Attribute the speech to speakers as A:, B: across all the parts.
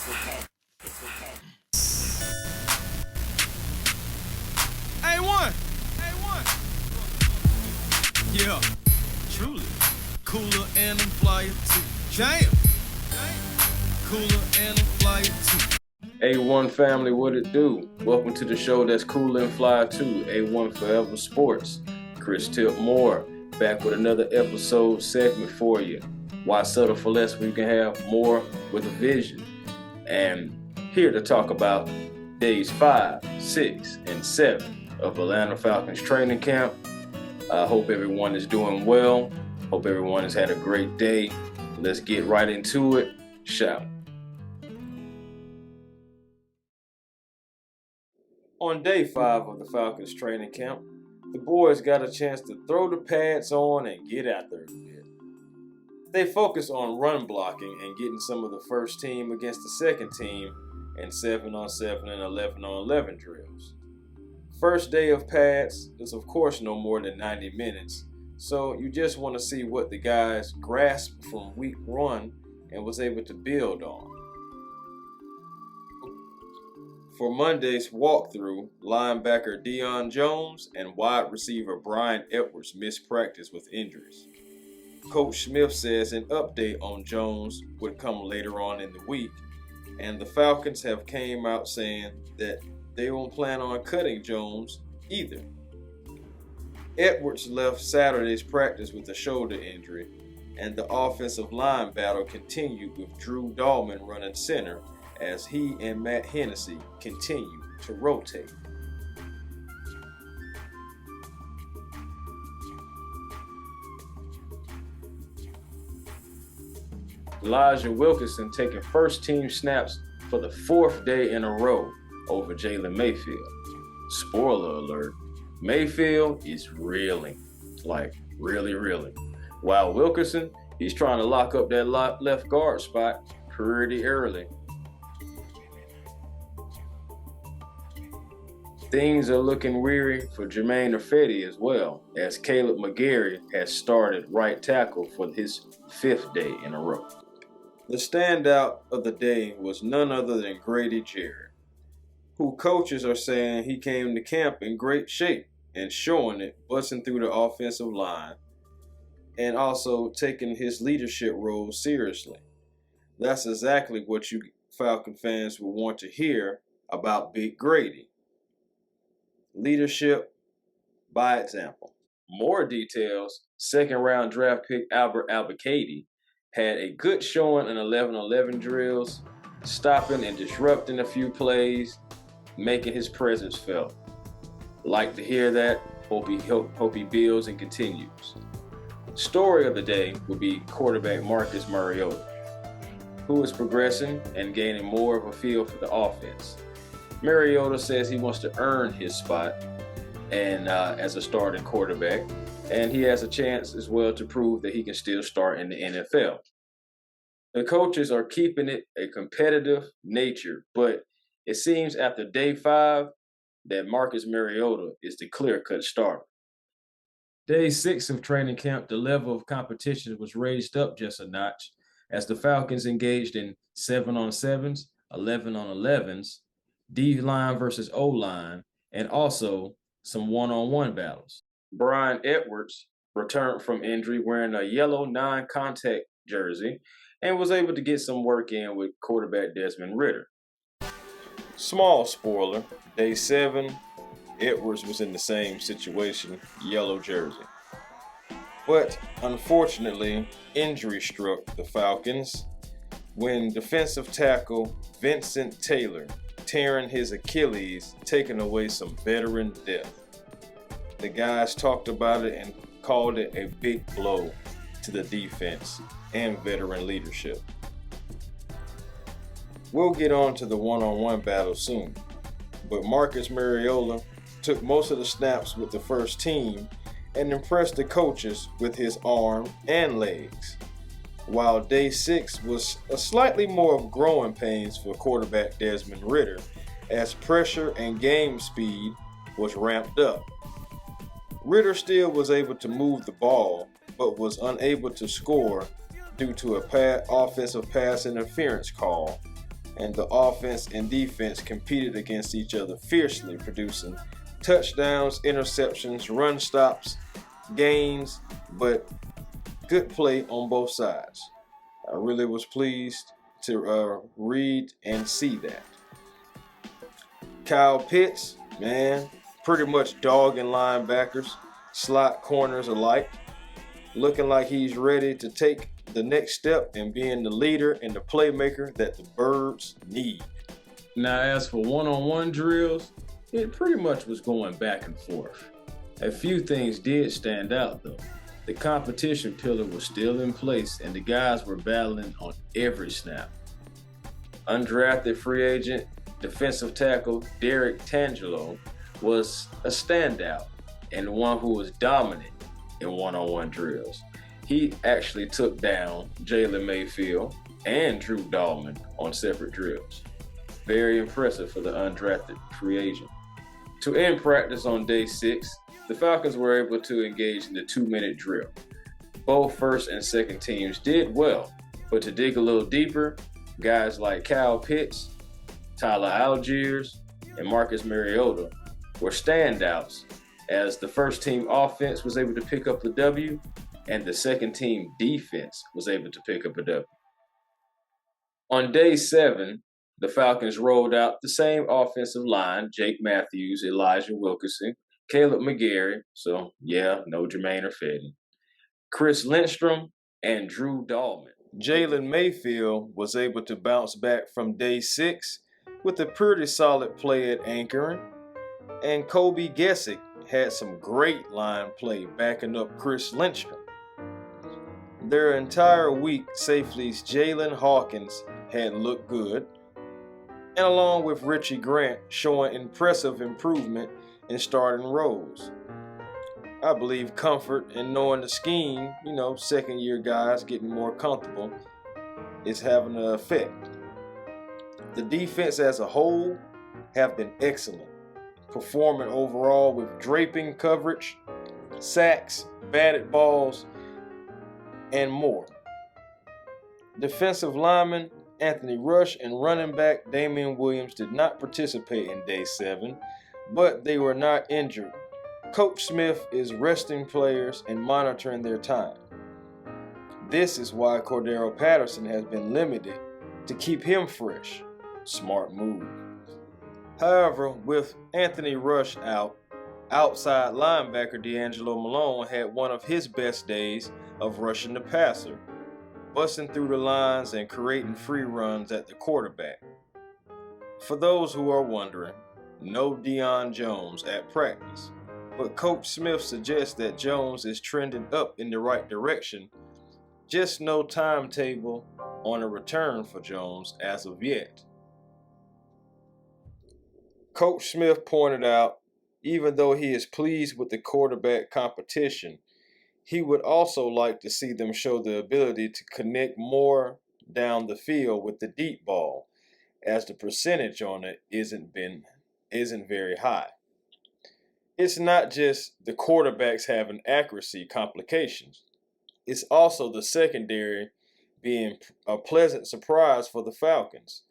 A: A1. Yeah, truly. Cooler and I'm flyer too. Damn. Cooler and I'm flyer too.
B: A1 family, what it do? Welcome to the show that's cool and fly too. A1 Forever Sports. Chris Tip Moore back with another episode segment for you. Why settle for less when you can have more with a vision? And here to talk about days 5, 6, and 7 of Atlanta Falcons training camp. I hope everyone is doing well. Hope everyone has had a great day. Let's get right into it. Shout. On day 5 of the Falcons training camp, the boys got a chance to throw the pads on and get out there a bit. They focused on run blocking and getting some of the first team against the second team in 7-on-7 and 11-on-11 drills. First day of pads is of course no more than 90 minutes, so you just want to see what the guys grasped from week 1 and was able to build on. For Monday's walkthrough, linebacker Deion Jones and wide receiver Bryan missed practice with injuries. Coach Smith says an update on Jones would come later on in the week, and the Falcons have came out saying that they don't plan on cutting Jones either. Edwards left Saturday's practice with a shoulder injury, and the offensive line battle continued with Drew Dalman running center as he and Matt Hennessey continue to rotate. Wilkinson taking first team snaps for the 4th day in a row over Jalen Mayfield. Spoiler alert, Mayfield is reeling, like really reeling. While Wilkinson, he's trying to lock up that left guard spot pretty early. Things are looking weary for Germain Ifedi as well, as Kaleb McGary has started right tackle for his 5th day in a row. The standout of the day was none other than Grady Jarrett, who coaches are saying he came to camp in great shape and showing it, busting through the offensive line, and also taking his leadership role seriously. That's exactly what you Falcon fans will want to hear about Big Grady. Leadership by example. More details, 2nd round draft pick Arnold Ebiketie had a good showing in 11-on-11 drills, stopping and disrupting a few plays, making his presence felt. Like to hear that, hope he builds and continues. Story of the day would be quarterback Marcus Mariota, who is progressing and gaining more of a feel for the offense. Mariota says he wants to earn his spot and as a starting quarterback, and he has a chance as well to prove that he can still start in the NFL. The coaches are keeping it a competitive nature, but it seems after day 5 that Marcus Mariota is the clear-cut starter. Day 6 of training camp, the level of competition was raised up just a notch as the Falcons engaged in 7-on-7s, 11-on-11s, D-line versus O-line, and also some one-on-one battles. Bryan returned from injury wearing a yellow non-contact jersey and was able to get some work in with quarterback Desmond Ridder. Small spoiler, day 7, Edwards was in the same situation, yellow jersey. But unfortunately, injury struck the Falcons when defensive tackle Vincent Taylor tearing his Achilles, taking away some veteran depth. The guys talked about it and called it a big blow to the defense and veteran leadership. We'll get on to the one-on-one battle soon, but Marcus Mariota took most of the snaps with the first team and impressed the coaches with his arm and legs. While day 6 was a slightly more of growing pains for quarterback Desmond Ridder as pressure and game speed was ramped up. Ridder still was able to move the ball, but was unable to score due to a offensive pass interference call and the offense and defense competed against each other fiercely, producing touchdowns, interceptions, run stops, gains, but good play on both sides. I really was pleased to read and see that. Kyle Pitts, man, pretty much dogging linebackers, slot corners alike, looking like he's ready to take the next step in being the leader and the playmaker that the Birds need. Now, as for one-on-one drills, it pretty much was going back and forth. A few things did stand out, though. The competition pillar was still in place, and the guys were battling on every snap. Undrafted free agent defensive tackle Derek Tangelo was a standout and one who was dominant in one-on-one drills. He actually took down Jalen Mayfield and Drew Dalman on separate drills. Very impressive for the undrafted free agent. To end practice on day 6, the Falcons were able to engage in the 2-minute drill. Both first and second teams did well, but to dig a little deeper, guys like Kyle Pitts, Tyler Algiers, and Marcus Mariota were standouts as the first team offense was able to pick up the W and the second team defense was able to pick up a W. On day 7, the Falcons rolled out the same offensive line: Jake Matthews, Elijah Wilkinson, Kaleb McGary, so yeah, no Germain Ifedi, Chris Lindstrom, and Drew Dalman. Jalen Mayfield was able to bounce back from day 6 with a pretty solid play at anchoring, and Kobe Gesick had some great line play backing up Chris Lindstrom. Their entire week, safeties Jalen Hawkins had looked good, and along with Richie Grant showing impressive improvement in starting roles. I believe comfort in knowing the scheme, second-year guys getting more comfortable, is having an effect. The defense as a whole have been excellent, performing overall with draping coverage, sacks, batted balls, and more. Defensive lineman Anthony Rush and running back Damian Williams did not participate in day 7, but they were not injured. Coach Smith is resting players and monitoring their time. This is why Cordero Patterson has been limited to keep him fresh. Smart move. However, with Anthony Rush out, outside linebacker D'Angelo Malone had one of his best days of rushing the passer, busting through the lines and creating free runs at the quarterback. For those who are wondering, no Deion Jones at practice, but Coach Smith suggests that Jones is trending up in the right direction, just no timetable on a return for Jones as of yet. Coach Smith pointed out, even though he is pleased with the quarterback competition, he would also like to see them show the ability to connect more down the field with the deep ball, as the percentage on it isn't very high. It's not just the quarterbacks having accuracy complications. It's also the secondary being a pleasant surprise for the Falcons.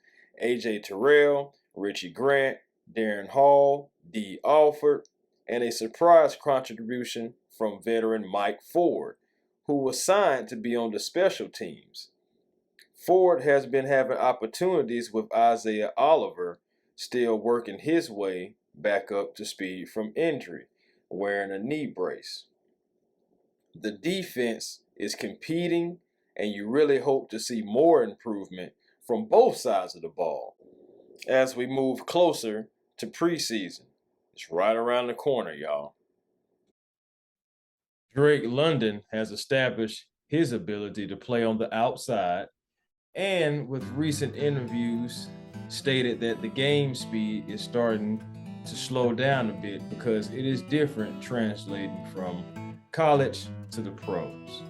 B: A.J. Terrell, Richie Grant, Darren Hall, D. Alford, and a surprise contribution from veteran Mike Ford, who was signed to be on the special teams. Ford has been having opportunities with Isaiah Oliver still working his way back up to speed from injury, wearing a knee brace. The defense is competing, and you really hope to see more improvement from both sides of the ball as we move closer to preseason. It's right around the corner, y'all. Drake London has established his ability to play on the outside, and with recent interviews stated that the game speed is starting to slow down a bit because it is different translating from college to the pros.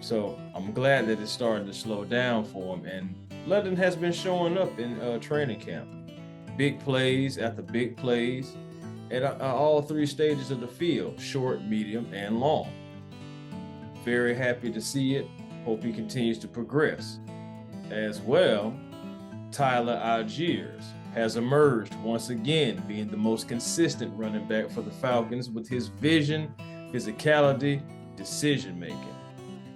B: So I'm glad that it's starting to slow down for him, and London has been showing up in training camp. Big plays after big plays at all 3 stages of the field: short, medium, and long. Very happy to see it. Hope he continues to progress. As well, Tyler Algiers has emerged once again, being the most consistent running back for the Falcons with his vision, physicality, decision-making.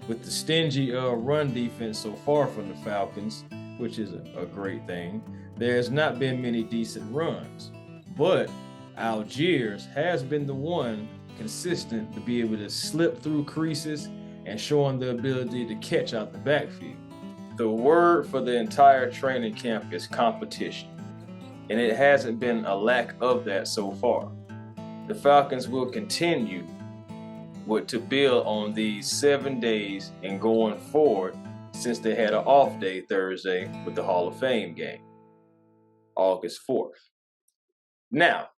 B: With the stingy run defense so far from the Falcons, which is a great thing, there has not been many decent runs. But Algiers has been the one consistent to be able to slip through creases and showing the ability to catch out the backfield. The word for the entire training camp is competition, and it hasn't been a lack of that so far. The Falcons will continue to build on these 7 days and going forward, since they had an off day Thursday with the Hall of Fame game, August 4th. Now,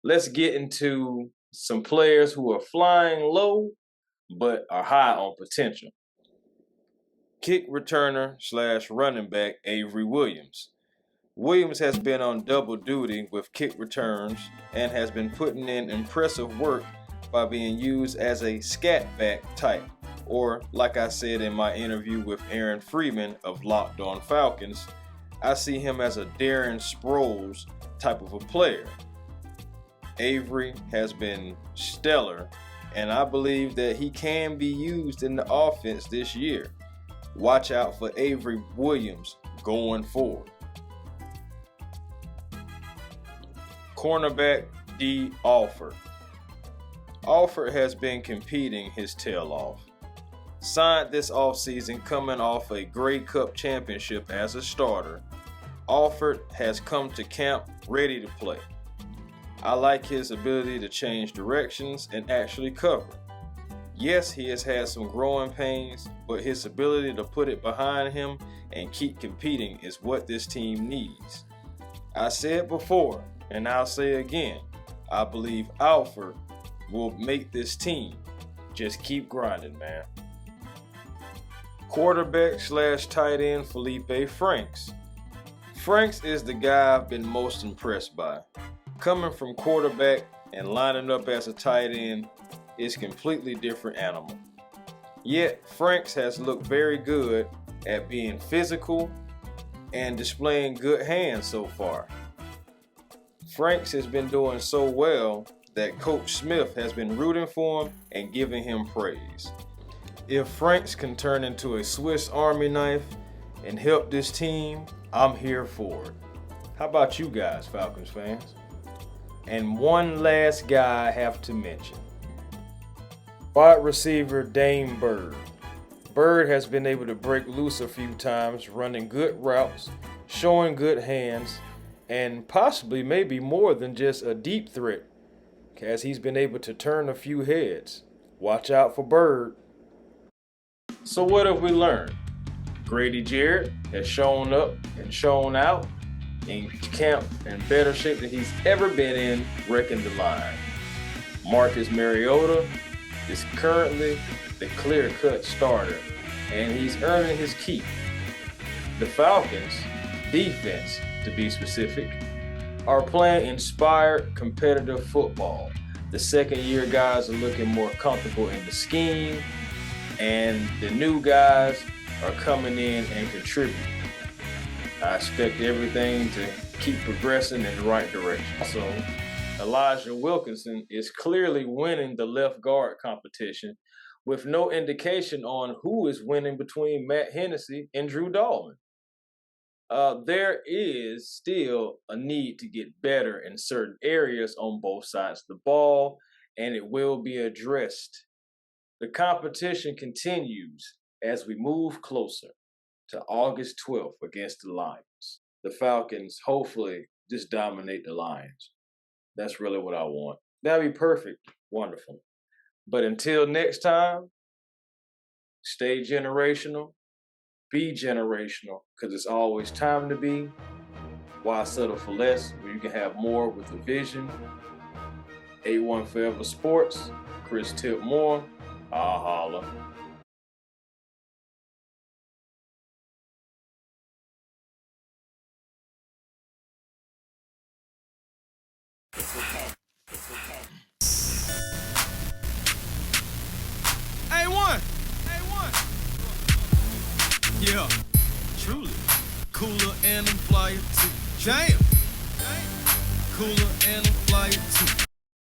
B: let's get into some players who are flying low but are high on potential. Kick returner / running back Avery Williams. Williams has been on double duty with kick returns and has been putting in impressive work by being used as a scat back type, or like I said in my interview with Aaron Freeman of Locked On Falcons, I see him as a Darren Sproles type of a player. Avery has been stellar, and I believe that he can be used in the offense this year. Watch out for Avery Williams going forward. Cornerback D. Alford. Alford has been competing his tail off. Signed this offseason coming off a Grey Cup championship as a starter, Alford has come to camp ready to play. I like his ability to change directions and actually cover. Yes, he has had some growing pains, but his ability to put it behind him and keep competing is what this team needs. I said before, and I'll say again, I believe Alford will make this team. Just keep grinding, man. Quarterback / tight end Felipe Franks. Franks is the guy I've been most impressed by. Coming from quarterback and lining up as a tight end is a completely different animal. Yet Franks has looked very good at being physical and displaying good hands so far. Franks has been doing so well that Coach Smith has been rooting for him and giving him praise. If Franks can turn into a Swiss Army knife and help this team, I'm here for it. How about you guys, Falcons fans? And one last guy I have to mention. Wide receiver Dame Bird. Bird has been able to break loose a few times, running good routes, showing good hands, and possibly maybe more than just a deep threat, as he's been able to turn a few heads. Watch out for Bird. So what have we learned? Grady Jarrett has shown up and shown out in camp in better shape than he's ever been in, wrecking the line. Marcus Mariota is currently the clear-cut starter, and he's earning his keep. The Falcons, defense to be specific, are playing inspired, competitive football. The second-year guys are looking more comfortable in the scheme, and the new guys are coming in and contributing. I expect everything to keep progressing in the right direction. So, Elijah Wilkinson is clearly winning the left guard competition with no indication on who is winning between Matt Hennessey and Drew Dalman. There is still a need to get better in certain areas on both sides of the ball, and it will be addressed. The competition continues as we move closer to August 12th against the Lions. The Falcons hopefully just dominate the Lions. That's really what I want. That'd be perfect. Wonderful. But until next time, stay generational, be generational, because it's always time to be. Why settle for less when you can have more with a vision? 8-1 Forever Sports, Chris Tipmore, I'll holla.
A: A1. Yeah, truly. Cooler and I'm flyer too. Jam. Cooler and I'm flyer too.